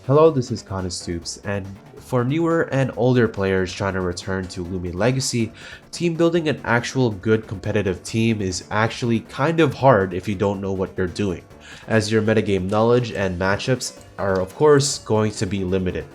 Hello, this is Cotton Stoops, and for newer and older players trying to return to Loomian Legacy, team building an actual good competitive team is actually kind of hard if you don't know what you're doing, as your metagame knowledge and matchups are of course going to be limited.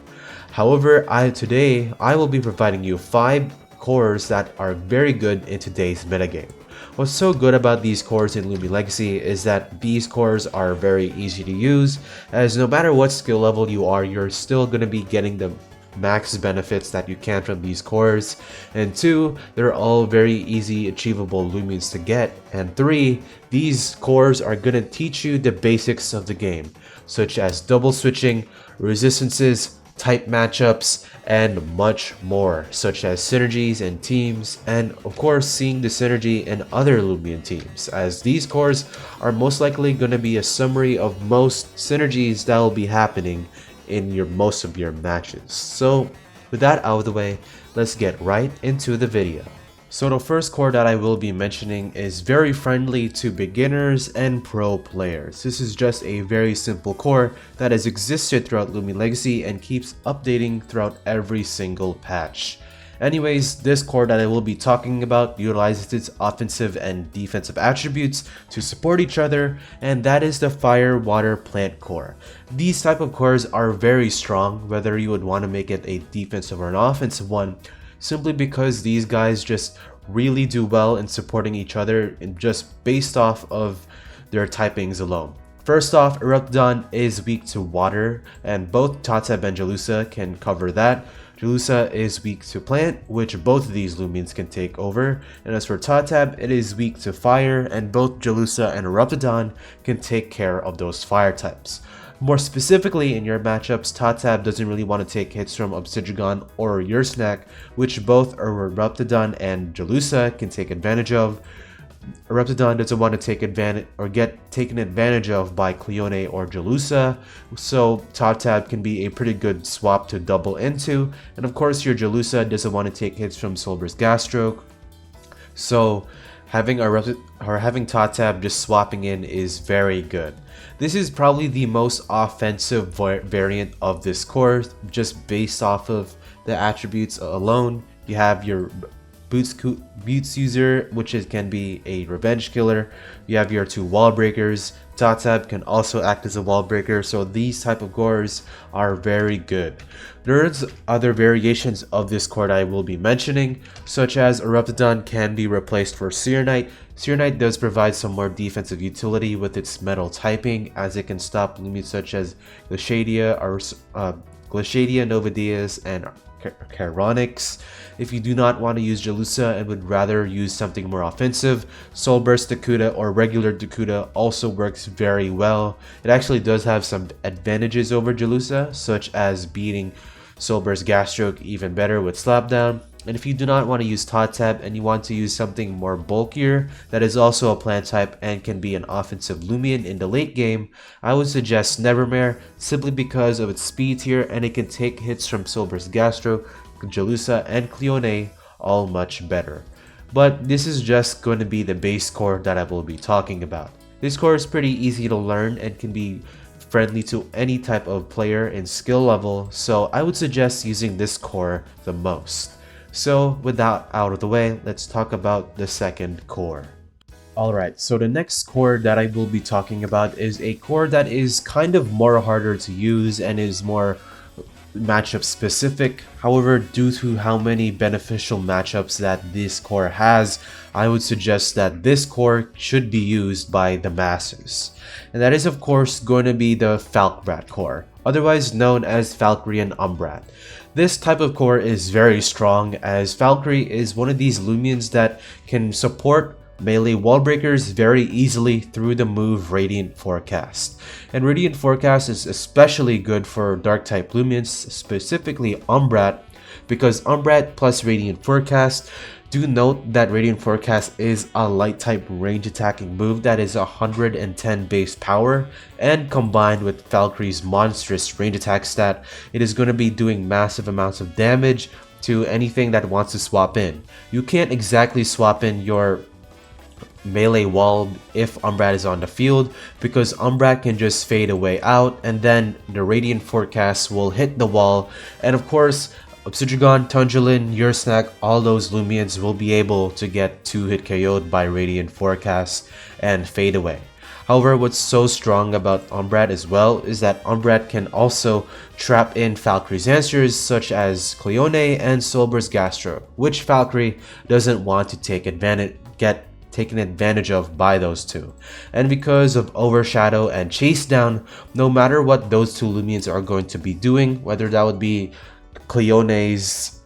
However, today I will be providing you 5 cores that are very good in today's metagame. What's so good about these cores in Loomian Legacy is that these cores are very easy to use, as no matter what skill level you are, you're still going to be getting the max benefits that you can from these cores. And 2, they're all very easy achievable Loomians to get. And 3, these cores are going to teach you the basics of the game, such as double switching, resistances, type matchups, and much more, such as synergies and teams, and of course seeing the synergy in other Loomian teams, as these cores are most likely going to be a summary of most synergies that will be happening in most of your matches. So with that out of the way, let's get right into the video. So the first core that I will be mentioning is very friendly to beginners and pro players. This is just a very simple core that has existed throughout Loomian Legacy and keeps updating throughout every single patch. Anyways, this core that I will be talking about utilizes its offensive and defensive attributes to support each other, and that is the Fire, Water, Plant core. These type of cores are very strong, whether you would want to make it a defensive or an offensive one, simply because these guys just really do well in supporting each other and just based off of their typings alone. First off, Eruptodon is weak to water, and both Tateb and Jalusa can cover that. Jalusa is weak to plant, which both of these Loomians can take over, and as for Tateb, it is weak to fire, and both Jalusa and Eruptodon can take care of those fire types. More specifically, in your matchups, Tateb doesn't really want to take hits from Obsidian or Yursnak, which both Eruptodon and Jalusa can take advantage of. Eruptodon doesn't want to take advantage or get taken advantage of by Cleone or Jalusa, so Tateb can be a pretty good swap to double into, and of course your Jalusa doesn't want to take hits from Solber's Gasstroke, so having Tateb just swapping in is very good. This is probably the most offensive variant of this core, just based off of the attributes alone. You have your Boots user, which can be a revenge killer. You have your 2 wall breakers. Tateb can also act as a wall breaker, so these type of cores are very good. There's other variations of this core that I will be mentioning, such as Eruptodon can be replaced for Seer Knight. Seer Knight does provide some more defensive utility with its metal typing, as it can stop Loomians such as Glaciadia, Novadius, and Charonix. If you do not want to use Jalusa and would rather use something more offensive, Soulburst Dakuda or regular Dakuda also works very well. It actually does have some advantages over Jalusa, such as beating Soulburst Gasstroke even better with Slapdown. And if you do not want to use Tateb and you want to use something more bulkier that is also a plant type and can be an offensive Loomian in the late game, I would suggest Nevermare, simply because of its speed tier, and it can take hits from Soulburst Gasstroke, Jalusa, and Cleone all much better. But this is just going to be the base core that I will be talking about. This core is pretty easy to learn and can be friendly to any type of player in skill level, so I would suggest using this core the most. So with that out of the way, let's talk about the second core. Alright, so the next core that I will be talking about is a core that is kind of more harder to use and is more matchup specific. However, due to how many beneficial matchups that this core has, I would suggest that this core should be used by the masses. And that is of course going to be the Falkbrat core, otherwise known as Valkyrian Umbrat. This type of core is very strong, as Valkyrie is one of these Loomians that can support melee wall breakers very easily through the move Radiant Forecast. And Radiant Forecast is especially good for dark type Loomians, specifically Umbrat, because Umbrat plus Radiant Forecast. Do note that Radiant Forecast is a light type range attacking move that is 110 base power, and combined with Valkyrie's monstrous range attack stat, it is going to be doing massive amounts of damage to anything that wants to swap in. You can't exactly swap in your melee wall if Umbrat is on the field, because Umbrat can just fade away out and then the Radiant Forecast will hit the wall, and of course Obsidian, Tundulin, Your Snack, all those Loomians will be able to get 2-hit KO'd by Radiant Forecast and fade away. However, what's so strong about Umbrat as well is that Umbrat can also trap in Valkyrie's answers such as Cleone and Soulburst Gastro, which Valkyrie doesn't want to get taken advantage of by those two. And because of Overshadow and Chase Down, no matter what those two Loomians are going to be doing, whether that would be Cleone's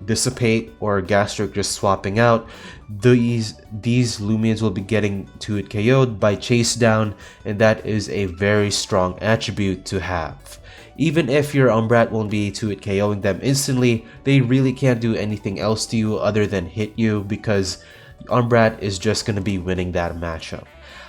Dissipate or Gastric just swapping out, these Loomians will be getting 2-hit KO'd by Chase Down, and that is a very strong attribute to have. Even if your Umbrat won't be 2-hit KOing them instantly, they really can't do anything else to you other than hit you, because Umbrat is just going to be winning that matchup.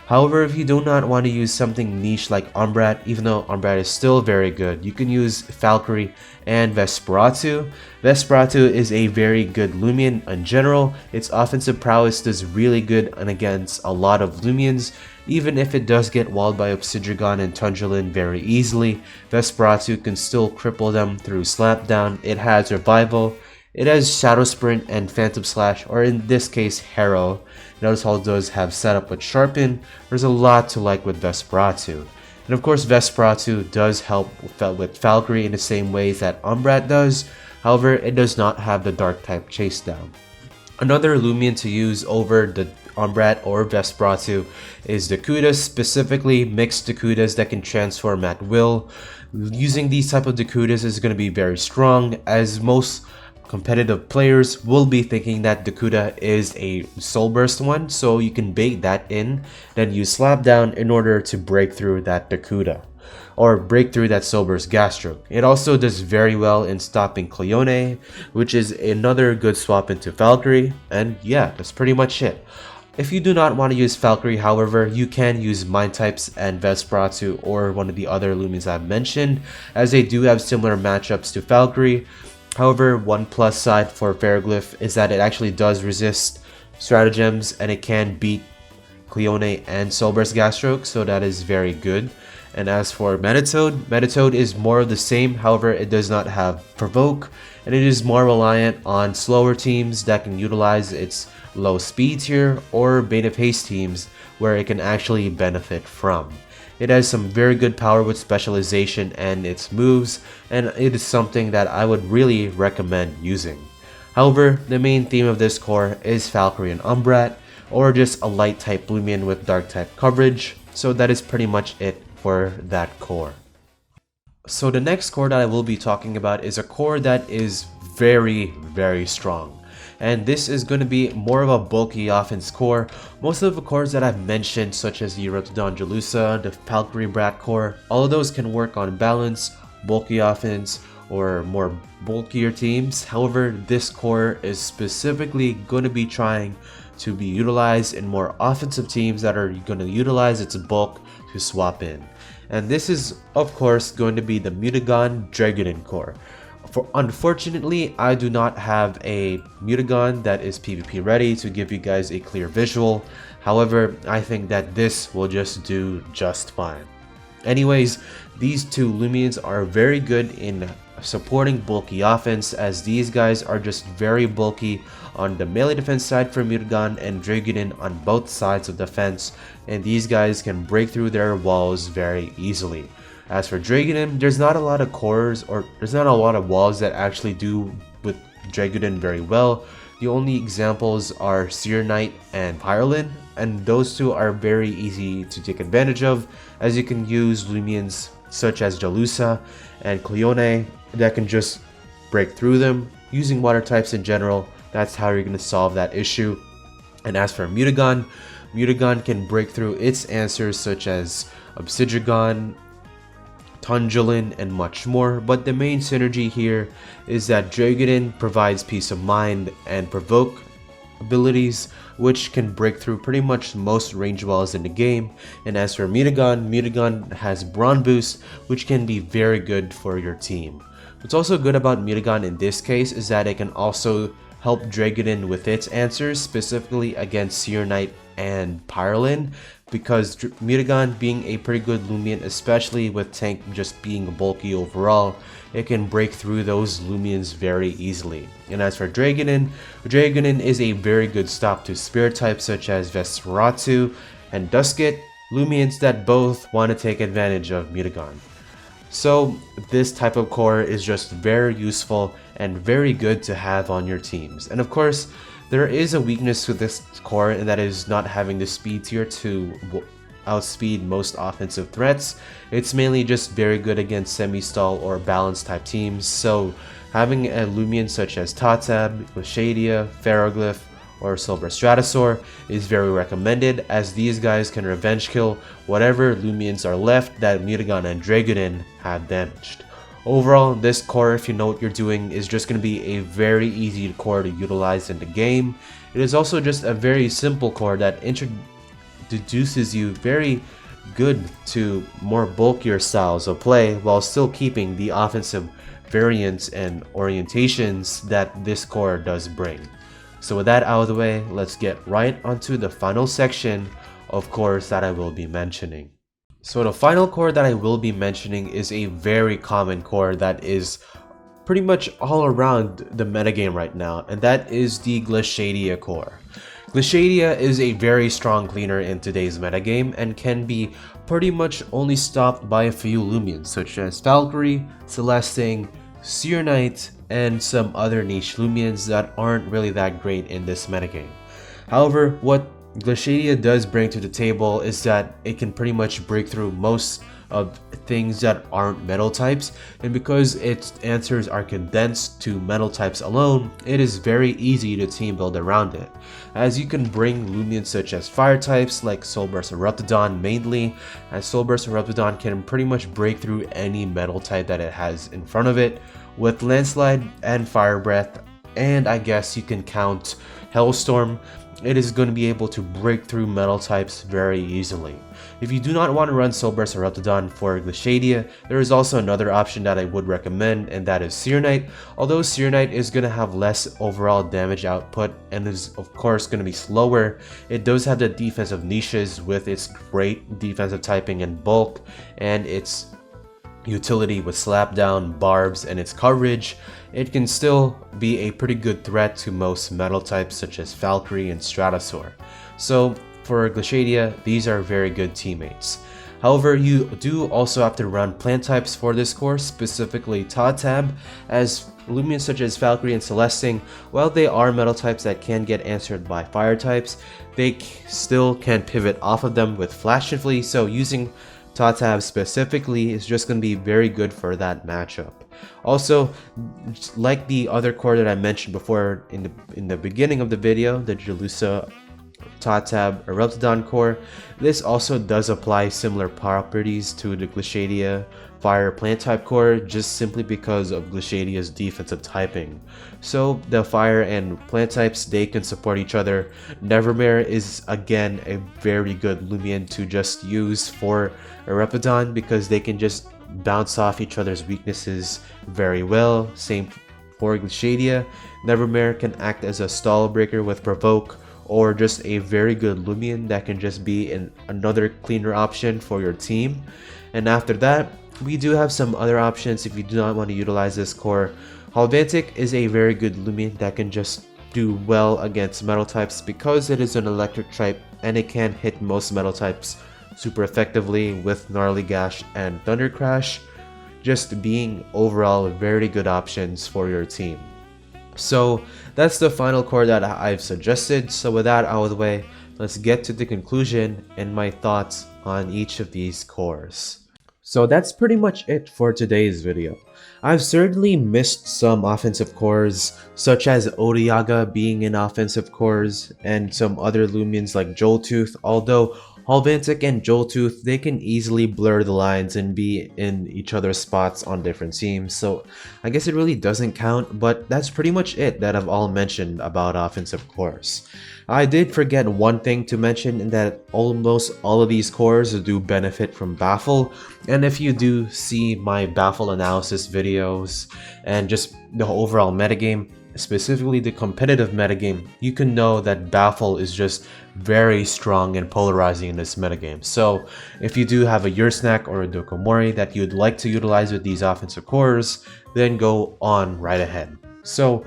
However, if you do not want to use something niche like Umbrat, even though Umbrat is still very good, you can use Valkyrie and Vesperatu. Vesperatu is a very good Loomian in general. Its offensive prowess does really good against a lot of Loomians. Even if it does get walled by Obsidian and Tundulin very easily, Vesperatu can still cripple them through Slapdown. It has Revival. It has Shadow Sprint and Phantom Slash, or in this case, Harrow. Notice how it does have setup with Sharpen. There's a lot to like with Vesperatu. And of course, Vesperatu does help with Valkyrie in the same ways that Umbrat does. However, it does not have the Dark type Chase Down. Another Loomian to use over the Umbrat or Vesperatu is Dakudas, specifically mixed Dakudas that can transform at will. Using these type of Dakudas is going to be very strong, as most competitive players will be thinking that Dakuda is a Soul Burst one, so you can bait that in, then use Slapdown in order to break through that Dakuda, or break through that Soul Burst Gastro. It also does very well in stopping Cleone, which is another good swap into Valkyrie, and yeah, that's pretty much it. If you do not want to use Valkyrie, however, you can use Mind Types and Vesperatu or one of the other Loomians I've mentioned, as they do have similar matchups to Valkyrie. However, one plus side for Ferroglyph is that it actually does resist stratagems and it can beat Cleone and Soulburst Gastroke, so that is very good. And as for Metatoad, Metatoad is more of the same, however it does not have Provoke, and it is more reliant on slower teams that can utilize its low speed tier, or Bane of Haste teams where it can actually benefit from. It has some very good power with specialization and its moves, and it is something that I would really recommend using. However, the main theme of this core is Valkyrie and Umbrat, or just a light type Loomian with dark type coverage, so that is pretty much it for that core. So the next core that I will be talking about is a core that is very strong. And this is going to be more of a bulky offense core. Most of the cores that I've mentioned, such as the Rotodon Jalusa, the Valkyrie Brat core, all of those can work on balance, bulky offense, or more bulkier teams. However, this core is specifically going to be trying to be utilized in more offensive teams that are going to utilize its bulk to swap in. And this is, of course, going to be the Mutagon Dragonin core. Unfortunately, I do not have a Mutagon that is PvP ready to give you guys a clear visual. However, I think that this will just do just fine. Anyways, these two Loomians are very good in supporting bulky offense, as these guys are just very bulky on the melee defense side for Mutagon and Dragonin on both sides of the fence, and these guys can break through their walls very easily. As for Dragonin, there's not a lot of cores, or there's not a lot of walls that actually do with Dragonin very well. The only examples are Seer Knight and Pyrolin, and those two are very easy to take advantage of, as you can use Loomians such as Jalusa and Cleone that can just break through them. Using water types in general, that's how you're going to solve that issue. And as for Mutagon, Mutagon can break through its answers such as Obsidian, Tundulin, and much more, but the main synergy here is that Dragonin provides peace of mind and provoke abilities, which can break through pretty much most range walls in the game. And as for Mutagon, Mutagon has Brawn Boost, which can be very good for your team. What's also good about Mutagon in this case is that it can also help Dragonin with its answers, specifically against Seer Knight and Pyrolin, because Mutagon being a pretty good Loomian, especially with tank just being bulky overall, it can break through those Loomians very easily. And as for Dragonin, Dragonin is a very good stop to spirit types such as Vesperatu and Duskit, Loomians that both want to take advantage of Mutagon. So this type of core is just very useful and very good to have on your teams. And of course, there is a weakness to this core, and that is not having the speed tier to outspeed most offensive threats. It's mainly just very good against semi-stall or balance type teams, so having a Loomian such as Tatab, Glaciadia, Ferroglyph, or Silver Stratosaur is very recommended, as these guys can revenge kill whatever Loomians are left that Mutagon and Dragonin have damaged. Overall, this core, if you know what you're doing, is just going to be a very easy core to utilize in the game. It is also just a very simple core that introduces you very good to more bulkier styles of play while still keeping the offensive variants and orientations that this core does bring. So with that out of the way, let's get right onto the final section of cores that I will be mentioning. So the final core that I will be mentioning is a very common core that is pretty much all around the metagame right now, and that is the Glaciadia core. Glaciadia is a very strong cleaner in today's metagame and can be pretty much only stopped by a few Loomians such as Valkyrie, Celesting, Seer Knight, and some other niche Loomians that aren't really that great in this metagame. However, what Glaciadia does bring to the table is that it can pretty much break through most of things that aren't metal types, and because its answers are condensed to metal types alone, it is very easy to team build around it, as you can bring Loomians such as fire types like Soulburst and Reptidon mainly, as Soulburst and Reptidon can pretty much break through any metal type that it has in front of it with Landslide and Fire Breath, and I guess you can count Hellstorm. It is going to be able to break through metal types very easily. If you do not want to run Soulburst or Reptidon for Glaciadia, there is also another option that I would recommend, and that is Seer Knight. Although Seer Knight is going to have less overall damage output and is of course going to be slower, it does have the defensive niches with its great defensive typing and bulk, and its utility with slapdown, barbs, and its coverage. It can still be a pretty good threat to most metal types such as Valkyrie and Stratosaur. So for Glaciadia, these are very good teammates. However, you do also have to run plant types for this core, specifically Tatab, as Loomians such as Valkyrie and Celesting, while they are metal types that can get answered by fire types, they still can pivot off of them with Flash and Flee, so using Tatab specifically is just going to be very good for that matchup. Also, like the other core that I mentioned before in the beginning of the video, the Jalusa, Tatab, or Reptidon core, this also does apply similar properties to the Glaciadia Fire Plant type core, just simply because of Glaciadia's defensive typing. So the fire and plant types, they can support each other. Nevermare is again a very good Loomian to just use for a Reptidon because they can just bounce off each other's weaknesses very well. Same for Glaciadia. Nevermare can act as a stall breaker with Provoke, or just a very good Loomian that can just be another cleaner option for your team. And after that, we do have some other options if you do not want to utilize this core. Halvantic is a very good Loomian that can just do well against metal types because it is an electric type and it can hit most metal types super effectively with Gnarly Gash and Thunder Crash, just being overall very good options for your team. So that's the final core that I've suggested. So with that out of the way, let's get to the conclusion and my thoughts on each of these cores. So that's pretty much it for today's video. I've certainly missed some offensive cores, such as Odiaga being in offensive cores, and some other Loomians like Joltooth, although Halvantic and Joltooth, they can easily blur the lines and be in each other's spots on different teams, so I guess it really doesn't count, but that's pretty much it that I've all mentioned about offensive cores. I did forget one thing to mention, in that almost all of these cores do benefit from Baffle, and if you do see my Baffle analysis videos and just the overall metagame, specifically the competitive metagame, you can know that Baffle is just very strong and polarizing in this metagame. So if you do have a Yursnack or a Dokomori that you'd like to utilize with these offensive cores, then go on right ahead. So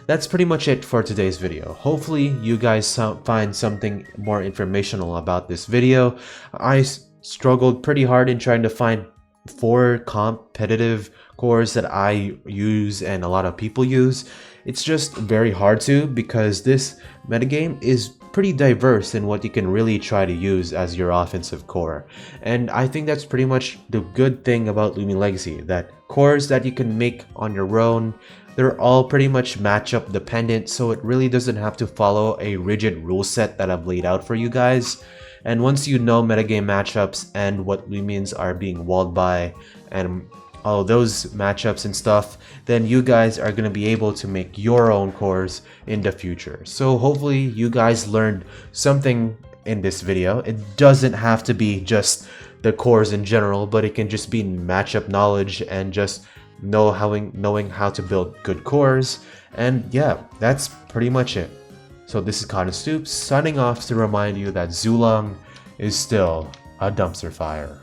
that's pretty much it for today's video. Hopefully you guys find something more informational about this video. I struggled pretty hard in trying to find 4 competitive cores that I use and a lot of people use. It's just very hard to, because this metagame is pretty diverse in what you can really try to use as your offensive core. And I think that's pretty much the good thing about Loomian Legacy, that cores that you can make on your own, they're all pretty much matchup dependent, so it really doesn't have to follow a rigid rule set that I've laid out for you guys. And once you know metagame matchups and what Loomians are being walled by and all those matchups and stuff, then you guys are going to be able to make your own cores in the future. So hopefully you guys learned something in this video. It doesn't have to be just the cores in general, but it can just be matchup knowledge and just knowing how to build good cores. And yeah, that's pretty much it. So this is Cotton Stoops signing off to remind you that Zulong is still a dumpster fire.